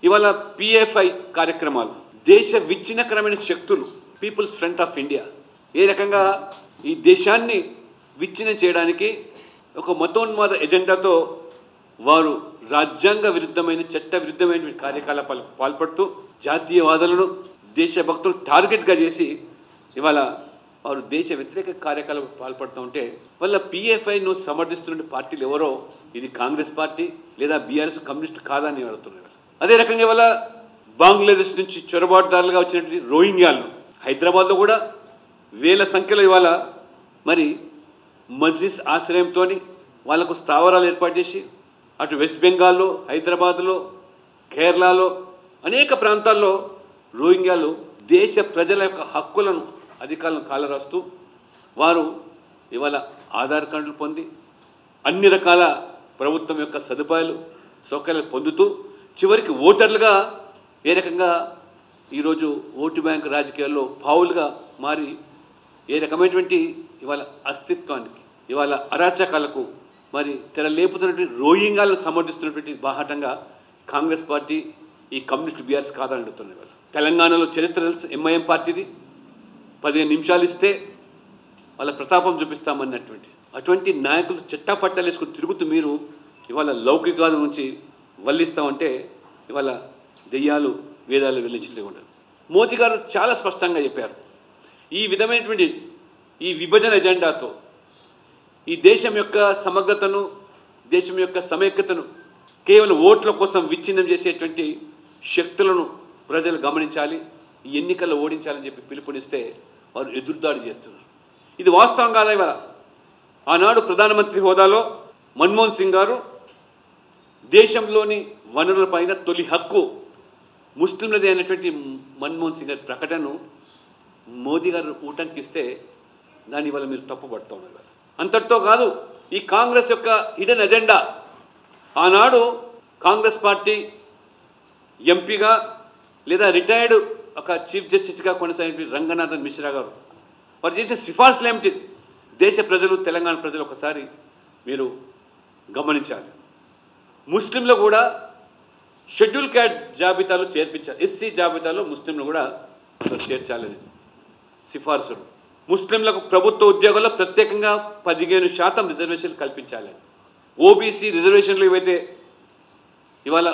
ఇవాళ పిఎఫ్ఐ కార్యక్రమాలు దేశ విచ్ఛిన్నకరమైన శక్తులు పీపుల్స్ ఫ్రంట్ ఆఫ్ ఇండియా ఏ రకంగా ఈ దేశాన్ని విచ్ఛిన్నం చేయడానికి ఒక మతోన్మాద ఎజెండాతో వారు రాజ్యాంగ విరుద్ధమైన చట్ట విరుద్ధమైన కార్యకలాపాలకు పాల్పడుతూ జాతీయవాదులను దేశభక్తులు టార్గెట్గా చేసి ఇవాళ వారు దేశ వ్యతిరేక కార్యకలాపాలకు పాల్పడుతూ ఉంటే వాళ్ళ పిఎఫ్ఐను సమర్థిస్తున్న పార్టీలు ఎవరో ఇది కాంగ్రెస్ పార్టీ లేదా బీఆర్ఎస్ కమ్యూనిస్ట్ కాదని అడుగుతున్నారు. అదే రకంగా ఇవాళ బంగ్లాదేశ్ నుంచి చొరబాటుదారులుగా వచ్చినటువంటి రోహింగ్యాలు హైదరాబాద్లో కూడా వేల సంఖ్యలో ఇవాళ మరి మజ్లిస్ ఆశ్రయంతో వాళ్లకు స్థావరాలు ఏర్పాటు చేసి అటు వెస్ట్ బెంగాల్లో హైదరాబాద్లో కేరళలో అనేక ప్రాంతాల్లో రోహింగ్యాలు దేశ ప్రజల యొక్క హక్కులను అధికారులను కాలరాస్తూ వారు ఇవాళ ఆధార్ కార్డులు పొంది అన్ని రకాల ప్రభుత్వం యొక్క సదుపాయాలు సౌకర్యాలు పొందుతూ చివరికి ఓటర్లుగా ఏ రకంగా ఈరోజు ఓటు బ్యాంక్ రాజకీయాల్లో పావులుగా మారి ఏ రకమైనటువంటి ఇవాళ అస్తిత్వానికి ఇవాళ అరాచకాలకు మరి తెరలేపుతున్నటువంటి రోహింగ్యాలను సమర్థిస్తున్నటువంటి బాహాటంగా కాంగ్రెస్ పార్టీ ఈ కమ్యూనిస్ట్ బీఆర్ఎస్ కాదని అడుగుతున్నారు. తెలంగాణలో చరిత్ర ఎంఐఎం పార్టీది 15 నిమిషాలు ఇస్తే వాళ్ళ ప్రతాపం చూపిస్తామన్నటువంటి అటువంటి నాయకులు చెట్టాపట్టాలు వేసుకుని తిరుగుతూ మీరు ఇవాళ లౌకికాల నుంచి వల్లిస్తామంటే ఇవాళ దెయ్యాలు వేదాలు వెల్లించలే ఉండదు. మోదీ గారు చాలా స్పష్టంగా చెప్పారు ఈ విధమైనటువంటి ఈ విభజన ఎజెండాతో ఈ దేశం యొక్క సమగ్రతను దేశం యొక్క సమైక్యతను కేవలం ఓట్ల కోసం విచ్ఛిన్నం చేసేటువంటి శక్తులను ప్రజలు గమనించాలి, ఈ ఎన్నికల్లో ఓడించాలని చెప్పి పిలుపునిస్తే వారు ఎదురుదాడి చేస్తున్నారు. ఇది వాస్తవం కాదా? ఇవాళ ఆనాడు ప్రధానమంత్రి హోదాలో మన్మోహన్ సింగ్ గారు దేశంలోని వనరులపైన తొలి హక్కు ముస్లింలదే అనేటువంటి మన్మోహన్ సింగ్ గారి ప్రకటనను మోదీ గారు ఊటంకిస్తే దాని వల్ల మీరు తప్పుపడుతూ ఉన్నారు. అంతటితో కాదు, ఈ కాంగ్రెస్ యొక్క హిడెన్ ఎజెండా ఆనాడు కాంగ్రెస్ పార్టీ ఎంపీగా లేదా రిటైర్డ్ ఒక చీఫ్ జస్టిస్గా కొనసాగిన రంగనాథన్ మిశ్రా గారు వారు చేసే సిఫార్సులు ఏమిటి దేశ ప్రజలు తెలంగాణ ప్రజలు ఒకసారి మీరు గమనించాలి. ముస్లింలు కూడా షెడ్యూల్ క్యాస్ట్ జాబితాలో చేర్పించాలి, ఎస్సీ జాబితాలో ముస్లింలు కూడా చేర్చాలని సిఫార్సులు. ముస్లింలకు ప్రభుత్వ ఉద్యోగాల్లో ప్రత్యేకంగా 15% రిజర్వేషన్లు కల్పించాలి. ఓబీసీ రిజర్వేషన్లు ఏవైతే ఇవాళ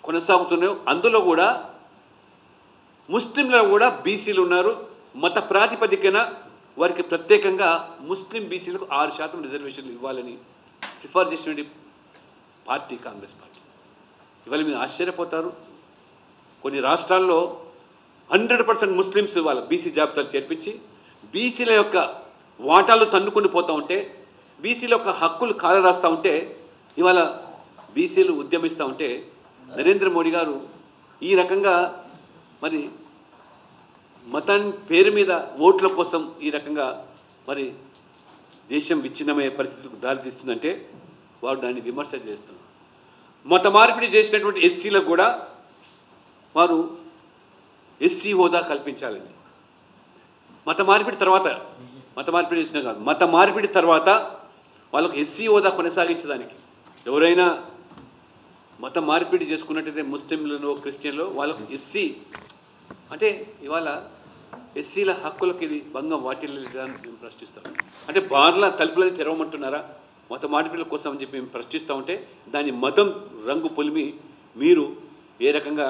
కొనసాగుతున్నాయో అందులో కూడా ముస్లింలలో కూడా బీసీలు ఉన్నారు. మత ప్రాతిపదికన వారికి ప్రత్యేకంగా ముస్లిం బీసీలకు 6% రిజర్వేషన్లు ఇవ్వాలని సిఫార్సు చేసినటువంటి పార్టీ కాంగ్రెస్ పార్టీ. ఇవాళ మీరు ఆశ్చర్యపోతారు, కొన్ని రాష్ట్రాల్లో 100% ముస్లిమ్స్ ఇవాళ బీసీ జాబితాలు చేర్పించి బీసీల యొక్క వాటాలు తన్నుకొని పోతూ ఉంటే బీసీల యొక్క హక్కులు కాలరాస్తూ ఉంటే ఇవాళ బీసీలు ఉద్యమిస్తూ ఉంటే నరేంద్ర మోడీ గారు ఈ రకంగా మరి మతాన్ని పేరు మీద ఓట్ల కోసం ఈ రకంగా మరి దేశం విచ్ఛిన్నమయ్యే పరిస్థితికి దారితీస్తుందంటే వారు దాన్ని విమర్శ చేస్తున్నారు. మత మార్పిడి చేసినటువంటి ఎస్సీలకు కూడా వారు ఎస్సీ హోదా కల్పించాలని మత మార్పిడి చేసిన కాదు, మత మార్పిడి తర్వాత వాళ్ళకు ఎస్సీ హోదా కొనసాగించడానికి ఎవరైనా మత మార్పిడి చేసుకున్నట్టయితే ముస్లింలను క్రిస్టియన్లు వాళ్ళకు ఎస్సీ అంటే ఇవాళ ఎస్సీల హక్కులకు ఇది భంగం వాటిల్లేదని మేము ప్రశ్నిస్తాం. అంటే బార్ల తలుపులని తెరవమంటున్నారా మత మార్పిడిల కోసం అని చెప్పి మేము ప్రశ్నిస్తూ ఉంటే దాని మతం రంగు పొలిమి మీరు ఏ రకంగా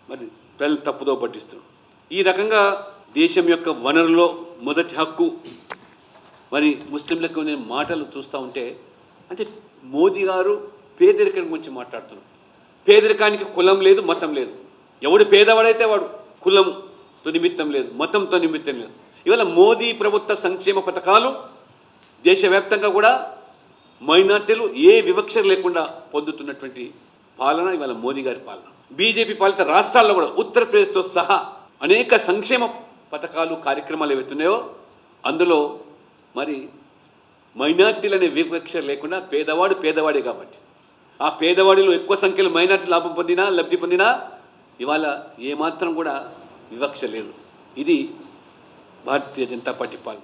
మరి ప్రజలు తప్పుదో పట్టిస్తారు. ఈ రకంగా దేశం యొక్క వనరులో మొదటి హక్కు మరి ముస్లింలకు నేను మాటలు చూస్తూ ఉంటే అంటే మోదీ గారు పేదరికం గురించి మాట్లాడుతున్నారు. పేదరికానికి కులం లేదు, మతం లేదు. ఎవడు పేదవాడైతే వాడు కులంతో నిమిత్తం లేదు, మతంతో నిమిత్తం లేదు. ఇవాళ మోదీ ప్రభుత్వ సంక్షేమ పథకాలు దేశవ్యాప్తంగా కూడా మైనార్టీలు ఏ వివక్ష లేకుండా పొందుతున్నటువంటి పాలన ఇవాళ మోదీ గారి పాలన. బీజేపీ పాలిత రాష్ట్రాల్లో కూడా ఉత్తరప్రదేశ్తో సహా అనేక సంక్షేమ పథకాలు కార్యక్రమాలు ఏవైతున్నాయో అందులో మరి మైనార్టీలు అనే వివక్ష లేకుండా పేదవాడే కాబట్టి ఆ పేదవాడిలో ఎక్కువ సంఖ్యలో మైనార్టీ లబ్ధి పొందినా ఇవాళ ఏమాత్రం కూడా వివక్ష లేదు. ఇది భారతీయ జనతా పార్టీ పాలన.